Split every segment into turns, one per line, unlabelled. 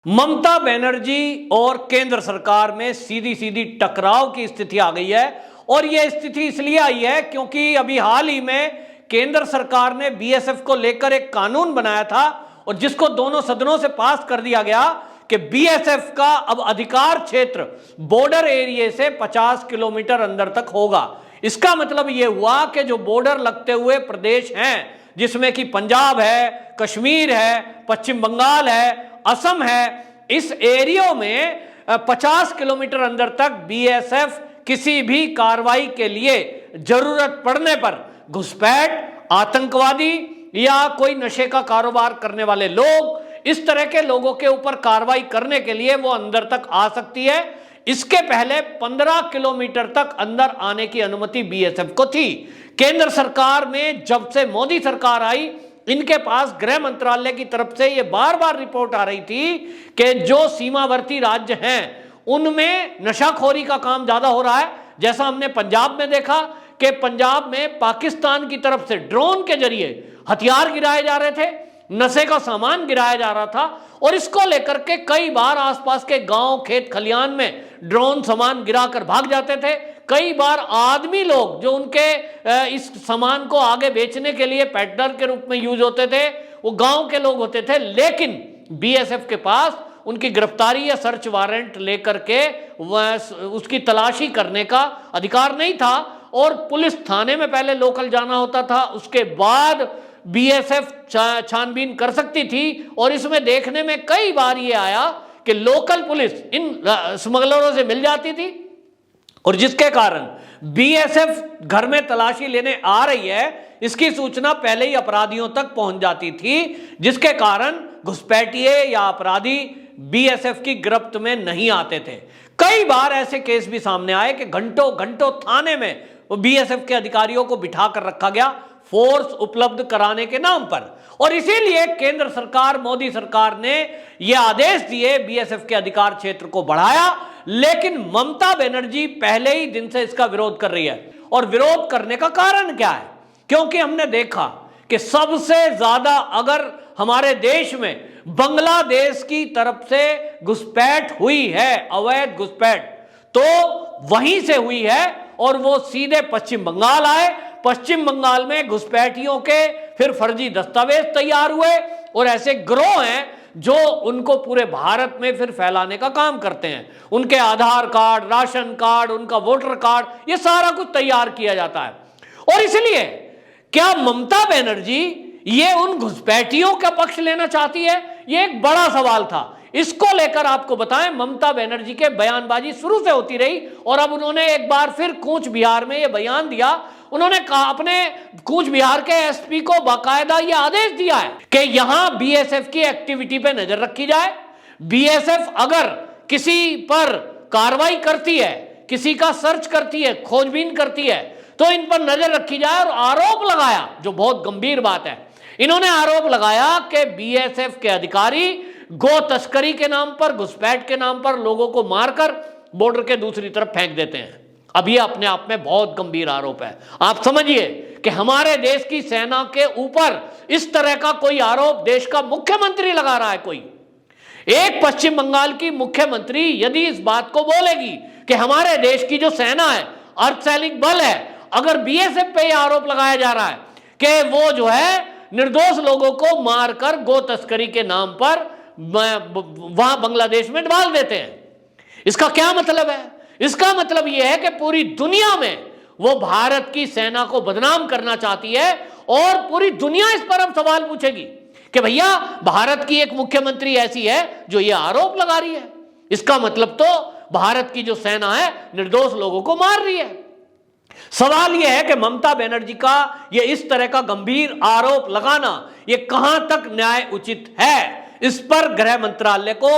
ममता बनर्जी और केंद्र सरकार में सीधी सीधी टकराव की स्थिति आ गई है। और यह स्थिति इसलिए आई है क्योंकि अभी हाल ही में केंद्र सरकार ने बीएसएफ को लेकर एक कानून बनाया था और जिसको दोनों सदनों से पास कर दिया गया कि बीएसएफ का अब अधिकार क्षेत्र बॉर्डर एरिया से 50 किलोमीटर अंदर तक होगा। इसका मतलब यह हुआ कि जो बॉर्डर लगते हुए प्रदेश हैं जिसमें कि पंजाब है, कश्मीर है, पश्चिम बंगाल है, असम है, इस एरिया में 50 किलोमीटर अंदर तक बीएसएफ किसी भी कार्रवाई के लिए जरूरत पड़ने पर घुसपैठ, आतंकवादी या कोई नशे का कारोबार करने वाले लोग, इस तरह के लोगों के ऊपर कार्रवाई करने के लिए वो अंदर तक आ सकती है। इसके पहले 15 किलोमीटर तक अंदर आने की अनुमति बीएसएफ को थी। केंद्र सरकार में जब से मोदी सरकार आई, इनके पास गृह मंत्रालय की तरफ से यह बार बार रिपोर्ट आ रही थी कि जो सीमावर्ती राज्य हैं उनमें नशाखोरी का काम ज्यादा हो रहा है। जैसा हमने पंजाब में देखा कि पंजाब में पाकिस्तान की तरफ से ड्रोन के जरिए हथियार गिराए जा रहे थे, नशे का सामान गिराया जा रहा था और इसको लेकर के कई बार आसपास के गांव, खेत खलियान में ड्रोन सामान गिराकर भाग जाते थे। कई बार आदमी लोग जो उनके इस सामान को आगे बेचने के लिए पेडलर के रूप में यूज होते थे, वो गांव के लोग होते थे, लेकिन बीएसएफ के पास उनकी गिरफ्तारी या सर्च वारंट लेकर के उसकी तलाशी करने का अधिकार नहीं था। और पुलिस थाने में पहले लोकल जाना होता था, उसके बाद बीएसएफ छानबीन कर सकती थी। और इसमें देखने में कई बार ये आया कि लोकल पुलिस इन स्मगलरों से मिल जाती थी और जिसके कारण बीएसएफ घर में तलाशी लेने आ रही है, इसकी सूचना पहले ही अपराधियों तक पहुंच जाती थी, जिसके कारण घुसपैठिए या अपराधी बीएसएफ की गिरफ्त में नहीं आते थे। कई बार ऐसे केस भी सामने आए कि घंटों घंटों थाने में वो बीएसएफ के अधिकारियों को बिठा कर रखा गया फोर्स उपलब्ध कराने के नाम पर। और इसीलिए केंद्र सरकार, मोदी सरकार ने यह आदेश दिए, बीएसएफ के अधिकार क्षेत्र को बढ़ाया। लेकिन ममता बनर्जी पहले ही दिन से इसका विरोध कर रही है। और विरोध करने का कारण क्या है? क्योंकि हमने देखा कि सबसे ज्यादा अगर हमारे देश में बांग्लादेश की तरफ से घुसपैठ हुई है, अवैध घुसपैठ, तो वहीं से हुई है और वो सीधे पश्चिम बंगाल आए। पश्चिम बंगाल में घुसपैठियों के फिर फर्जी दस्तावेज तैयार हुए और ऐसे गिरोह हैं जो उनको पूरे भारत में फिर फैलाने का काम करते हैं। उनके आधार कार्ड, राशन कार्ड, उनका वोटर कार्ड, ये सारा कुछ तैयार किया जाता है। और इसलिए क्या ममता बनर्जी ये उन घुसपैठियों का पक्ष लेना चाहती है? ये एक बड़ा सवाल था। इसको लेकर आपको बताएं, ममता बनर्जी के बयानबाजी शुरू से होती रही और अब उन्होंने एक बार फिर कूच बिहार में ये बयान दिया। उन्होंने कहा, अपने कूच बिहार के एसपी को बाकायदा ये आदेश दिया है कि यहां बीएसएफ की एक्टिविटी पे नजर रखी जाए। बीएसएफ अगर किसी पर कार्रवाई करती है, किसी का सर्च करती है, खोजबीन करती है, तो इन पर नजर रखी जाए। और आरोप लगाया, जो बहुत गंभीर बात है, इन्होंने आरोप लगाया कि बीएसएफ के अधिकारी गो तस्करी के नाम पर, घुसपैठ के नाम पर लोगों को मारकर बॉर्डर के दूसरी तरफ फेंक देते हैं। अब ये अपने आप में बहुत गंभीर आरोप है। आप समझिए कि हमारे देश की सेना के ऊपर इस तरह का कोई आरोप देश का मुख्यमंत्री लगा रहा है। कोई एक पश्चिम बंगाल की मुख्यमंत्री यदि इस बात को बोलेगी कि हमारे देश की जो सेना है, अर्धसैनिक बल है, अगर बीएसएफ पे यह आरोप लगाया जा रहा है कि वो जो है निर्दोष लोगों को मारकर गो तस्करी के नाम पर वहां बांग्लादेश में डाल देते हैं, इसका क्या मतलब है? इसका मतलब यह है कि पूरी दुनिया में वो भारत की सेना को बदनाम करना चाहती है और पूरी दुनिया इस पर अब सवाल पूछेगी कि भैया भारत की एक मुख्यमंत्री ऐसी है जो ये आरोप लगा रही है। इसका मतलब तो भारत की जो सेना है निर्दोष लोगों को मार रही है। सवाल यह है कि ममता बनर्जी का यह इस तरह का गंभीर आरोप लगाना यह कहां तक न्याय उचित है? इस पर गृह मंत्रालय को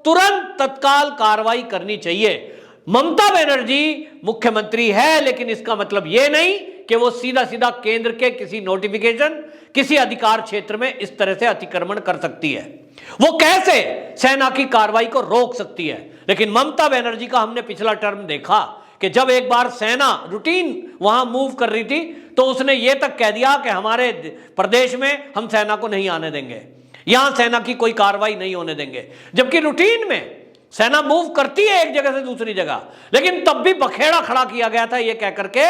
तुरंत तत्काल कार्रवाई करनी चाहिए। ममता बनर्जी मुख्यमंत्री है, लेकिन इसका मतलब यह नहीं कि वो सीधा सीधा केंद्र के किसी नोटिफिकेशन, किसी अधिकार क्षेत्र में इस तरह से अतिक्रमण कर सकती है। वो कैसे सेना की कार्रवाई को रोक सकती है? लेकिन ममता बनर्जी का हमने पिछला टर्म देखा कि जब एक बार सेना रूटीन वहां मूव कर रही थी तो उसने ये तक कह दिया कि हमारे प्रदेश में हम सेना को नहीं आने देंगे। यहां सेना की कोई कार्रवाई नहीं होने देंगे, जबकि रूटीन में सेना मूव करती है एक जगह से दूसरी जगह। लेकिन तब भी बखेड़ा खड़ा किया गया था यह कहकर के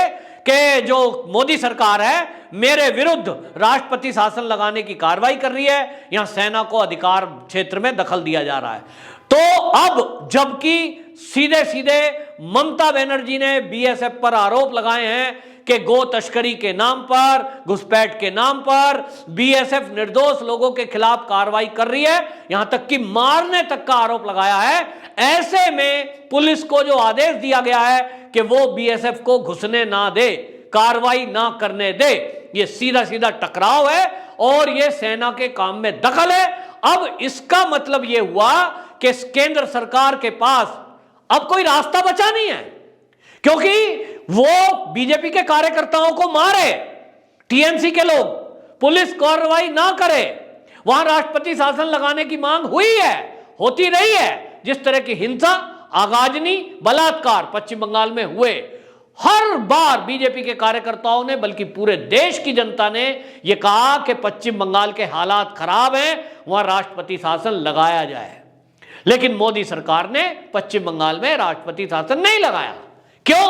कि जो मोदी सरकार है मेरे विरुद्ध राष्ट्रपति शासन लगाने की कार्रवाई कर रही है, यहां सेना को अधिकार क्षेत्र में दखल दिया जा रहा है। तो अब जबकि सीधे सीधे ममता बनर्जी ने बीएसएफ पर आरोप लगाए हैं कि गो तस्करी के नाम पर, घुसपैठ के नाम पर बीएसएफ निर्दोष लोगों के खिलाफ कार्रवाई कर रही है, यहां तक कि मारने तक का आरोप लगाया है। ऐसे में पुलिस को जो आदेश दिया गया है कि वो बीएसएफ को घुसने ना दे, कार्रवाई ना करने दे, ये सीधा सीधा टकराव है और ये सेना के काम में दखल है। अब इसका मतलब ये हुआ कि केंद्र सरकार के पास अब कोई रास्ता बचा नहीं है, क्योंकि वो बीजेपी के कार्यकर्ताओं को मारे, टीएमसी के लोग, पुलिस कार्रवाई ना करे, वहां राष्ट्रपति शासन लगाने की मांग हुई है, होती रही है। जिस तरह की हिंसा, आगाजनी, बलात्कार पश्चिम बंगाल में हुए, हर बार बीजेपी के कार्यकर्ताओं ने, बल्कि पूरे देश की जनता ने यह कहा कि पश्चिम बंगाल के हालात खराब हैं, वहां राष्ट्रपति शासन लगाया जाए। लेकिन मोदी सरकार ने पश्चिम बंगाल में राष्ट्रपति शासन नहीं लगाया। क्यों?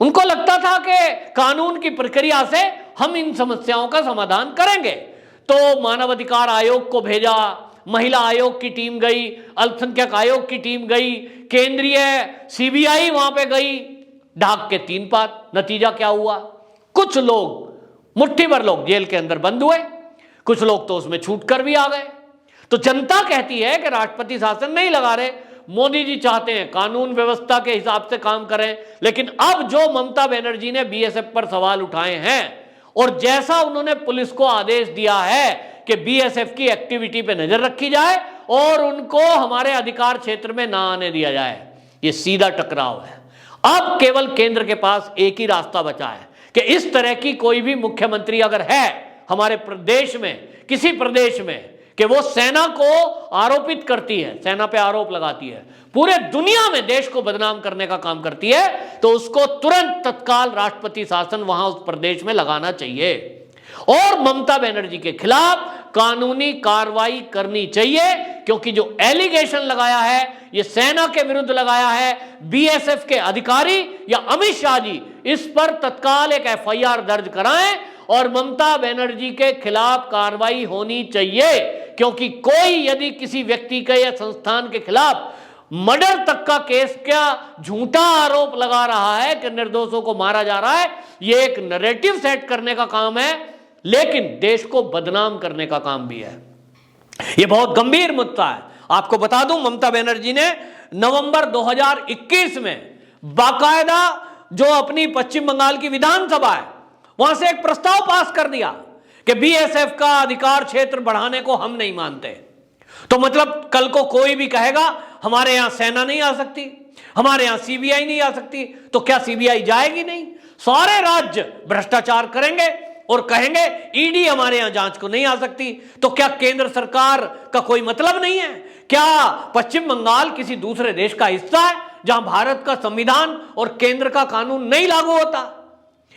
उनको लगता था कि कानून की प्रक्रिया से हम इन समस्याओं का समाधान करेंगे। तो मानवाधिकार आयोग को भेजा, महिला आयोग की टीम गई, अल्पसंख्यक आयोग की टीम गई, केंद्रीय सीबीआई वहां पे गई, ढाक के 3 पात। नतीजा क्या हुआ? कुछ लोग, मुट्ठी भर लोग जेल के अंदर बंद हुए, कुछ लोग तो उसमें छूट कर भी आ गए। तो जनता कहती है कि राष्ट्रपति शासन नहीं लगा रहे, मोदी जी चाहते हैं कानून व्यवस्था के हिसाब से काम करें। लेकिन अब जो ममता बनर्जी ने बीएसएफ पर सवाल उठाए हैं और जैसा उन्होंने पुलिस को आदेश दिया है कि बीएसएफ की एक्टिविटी पे नजर रखी जाए और उनको हमारे अधिकार क्षेत्र में ना आने दिया जाए, ये सीधा टकराव है। अब केवल केंद्र के पास एक ही रास्ता बचा है कि इस तरह की कोई भी मुख्यमंत्री अगर है हमारे प्रदेश में, किसी प्रदेश में, कि वो सेना को आरोपित करती है, सेना पे आरोप लगाती है, पूरे दुनिया में देश को बदनाम करने का काम करती है, तो उसको तुरंत तत्काल राष्ट्रपति शासन वहां उस प्रदेश में लगाना चाहिए और ममता बनर्जी के खिलाफ कानूनी कार्रवाई करनी चाहिए। क्योंकि जो एलिगेशन लगाया है ये सेना के विरुद्ध लगाया है, बीएसएफ के अधिकारी या अमित शाह जी, इस पर तत्काल एक एफआईआर दर्ज कराएं और ममता बनर्जी के खिलाफ कार्रवाई होनी चाहिए। क्योंकि कोई यदि किसी व्यक्ति के या संस्थान के खिलाफ मर्डर तक का केस क्या झूठा आरोप लगा रहा है कि निर्दोषों को मारा जा रहा है, यह एक नैरेटिव सेट करने का काम है, लेकिन देश को बदनाम करने का काम भी है। यह बहुत गंभीर मुद्दा है। आपको बता दूं, ममता बनर्जी ने नवंबर 2021 में बाकायदा जो अपनी पश्चिम बंगाल की विधानसभा है वहां से एक प्रस्ताव पास कर दिया कि बीएसएफ का अधिकार क्षेत्र बढ़ाने को हम नहीं मानते। तो मतलब कल को कोई भी कहेगा हमारे यहां सेना नहीं आ सकती, हमारे यहां सीबीआई नहीं आ सकती, तो क्या सीबीआई जाएगी नहीं? सारे राज्य भ्रष्टाचार करेंगे और कहेंगे ईडी हमारे यहां जांच को नहीं आ सकती। तो क्या केंद्र सरकार का कोई मतलब नहीं है? क्या पश्चिम बंगाल किसी दूसरे देश का हिस्सा है जहां भारत का संविधान और केंद्र का कानून नहीं लागू होता?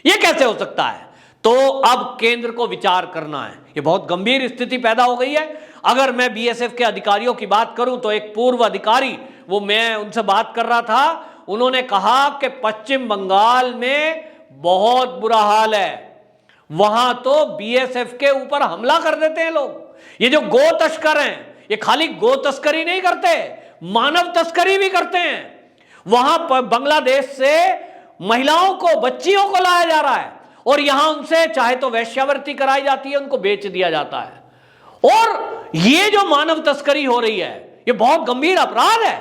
यह कैसे हो सकता है? तो अब केंद्र को विचार करना है। यह बहुत गंभीर स्थिति पैदा हो गई है। अगर मैं बीएसएफ के अधिकारियों की बात करूं तो एक पूर्व अधिकारी, वो मैं उनसे बात कर रहा था, उन्होंने कहा कि पश्चिम बंगाल में बहुत बुरा हाल है, वहां तो बीएसएफ के ऊपर हमला कर देते हैं लोग। ये जो गो तस्कर हैं, ये खाली गो तस्करी नहीं करते, मानव तस्करी भी करते हैं। वहां पर बांग्लादेश से महिलाओं को, बच्चियों को लाया जा रहा है और यहां उनसे चाहे तो वेश्यावृत्ति कराई जाती है, उनको बेच दिया जाता है। और ये जो मानव तस्करी हो रही है ये बहुत गंभीर अपराध है।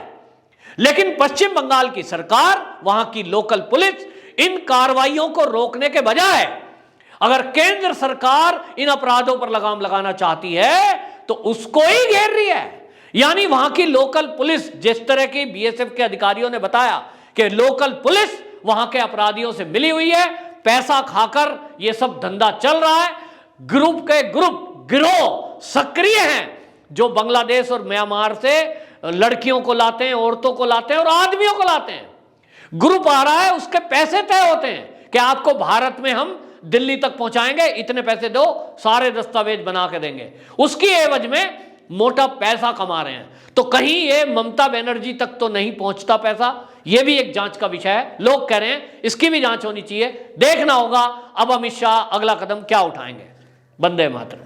लेकिन पश्चिम बंगाल की सरकार, वहां की लोकल पुलिस इन कार्रवाइयों को रोकने के बजाय, अगर केंद्र सरकार इन अपराधों पर लगाम लगाना चाहती है तो उसको ही घेर रही है। यानी वहां की लोकल पुलिस, जिस तरह की बीएसएफ के अधिकारियों ने बताया कि लोकल पुलिस वहां के अपराधियों से मिली हुई है, पैसा खाकर ये सब धंधा चल रहा है। ग्रुप के ग्रुप, गिरोह सक्रिय हैं जो बांग्लादेश और म्यांमार से लड़कियों को लाते हैं, औरतों को लाते हैं और आदमियों को लाते हैं। ग्रुप आ रहा है, उसके पैसे तय होते हैं कि आपको भारत में हम दिल्ली तक पहुंचाएंगे, इतने पैसे दो, सारे दस्तावेज बना के देंगे, उसकी एवज में मोटा पैसा कमा रहे हैं। तो कहीं ये ममता बनर्जी तक तो नहीं पहुंचता पैसा, ये भी एक जांच का विषय है। लोग कह रहे हैं इसकी भी जांच होनी चाहिए। देखना होगा अब अमित शाह अगला कदम क्या उठाएंगे। वंदे मातरम।